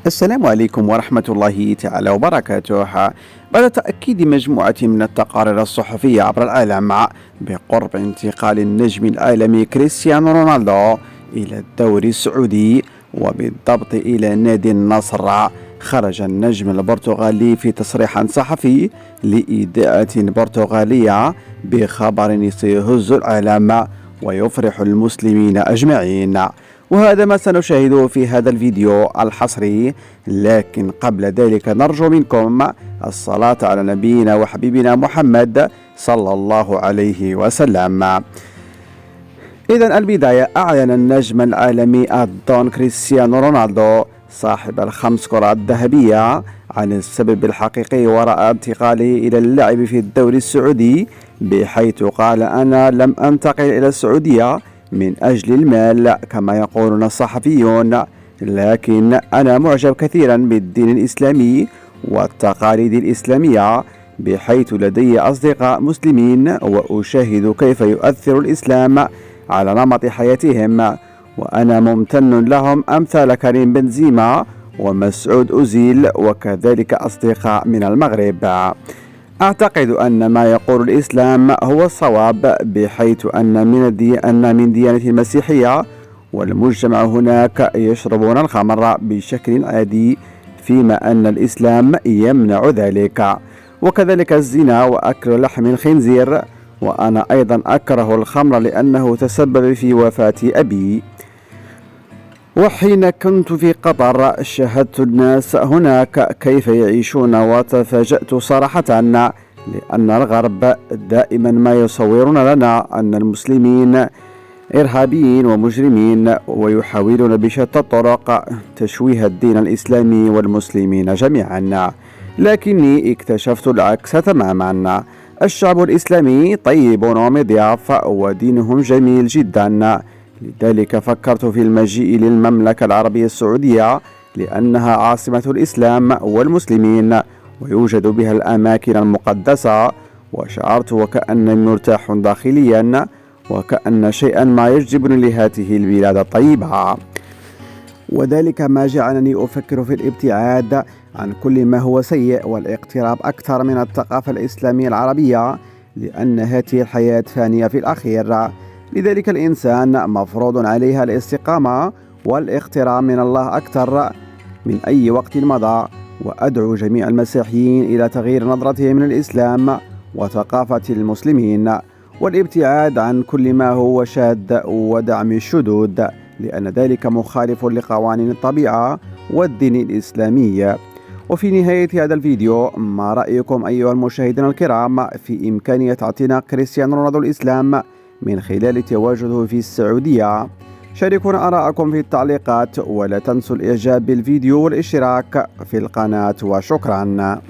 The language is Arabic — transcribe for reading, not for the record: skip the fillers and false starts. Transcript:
السلام عليكم ورحمة الله تعالى وبركاته. بعد تأكيد مجموعة من التقارير الصحفية عبر العالم بقرب انتقال النجم العالمي كريستيانو رونالدو إلى الدوري السعودي وبالضبط إلى نادي النصر، خرج النجم البرتغالي في تصريح صحفي لإذاعة برتغالية بخبر سيهز العالم ويفرح المسلمين أجمعين، وهذا ما سنشاهده في هذا الفيديو الحصري. لكن قبل ذلك نرجو منكم الصلاة على نبينا وحبيبنا محمد صلى الله عليه وسلم. إذن البداية، أعلن النجم العالمي الدون كريستيانو رونالدو صاحب ال5 كرات ذهبية عن السبب الحقيقي وراء انتقاله إلى اللعب في الدوري السعودي، بحيث قال: أنا لم أنتقل إلى السعودية من أجل المال كما يقولون الصحفيون، لكن أنا معجب كثيرا بالدين الإسلامي والتقاليد الإسلامية، بحيث لدي أصدقاء مسلمين وأشاهد كيف يؤثر الإسلام على نمط حياتهم، وأنا ممتن لهم أمثال كريم بنزيما ومسعود أوزيل وكذلك أصدقاء من المغرب. أعتقد أن ما يقول الإسلام هو الصواب، بحيث أن من ديانة المسيحية والمجتمع هناك يشربون الخمر بشكل عادي، فيما أن الإسلام يمنع ذلك، وكذلك الزنا وأكل لحم الخنزير، وأنا أيضا أكره الخمر لأنه تسبب في وفاة أبي. وحين كنت في قطر شاهدت الناس هناك كيف يعيشون، وتفاجأت صراحة، لأن الغرب دائما ما يصورون لنا أن المسلمين إرهابيين ومجرمين، ويحاولون بشتى الطرق تشويه الدين الإسلامي والمسلمين جميعا، لكني اكتشفت العكس تماما. الشعب الإسلامي طيب ومضياف ودينهم جميل جدا، لذلك فكرت في المجيء للمملكة العربية السعودية، لأنها عاصمة الإسلام والمسلمين ويوجد بها الأماكن المقدسة، وشعرت وكأنني مرتاح داخليا، وكأن شيئا ما يجذبني لهذه البلاد الطيبة، وذلك ما جعلني أفكر في الابتعاد عن كل ما هو سيء والاقتراب أكثر من الثقافة الإسلامية العربية، لأن هذه الحياة فانية في الأخير. لذلك الإنسان مفروض عليها الاستقامة والاقتراب من الله أكثر من أي وقت مضى، وأدعو جميع المسيحيين إلى تغيير نظرتهم من الإسلام وثقافة المسلمين، والابتعاد عن كل ما هو شاذ ودعم الشذوذ، لأن ذلك مخالف لقوانين الطبيعة والدين الإسلامي. وفي نهاية هذا الفيديو، ما رأيكم أيها المشاهدين الكرام في إمكانية اعتناق كريستيانو رونالدو الإسلام من خلال تواجده في السعودية؟ شاركونا آراءكم في التعليقات، ولا تنسوا الإعجاب بالفيديو والاشتراك في القناة، وشكرا.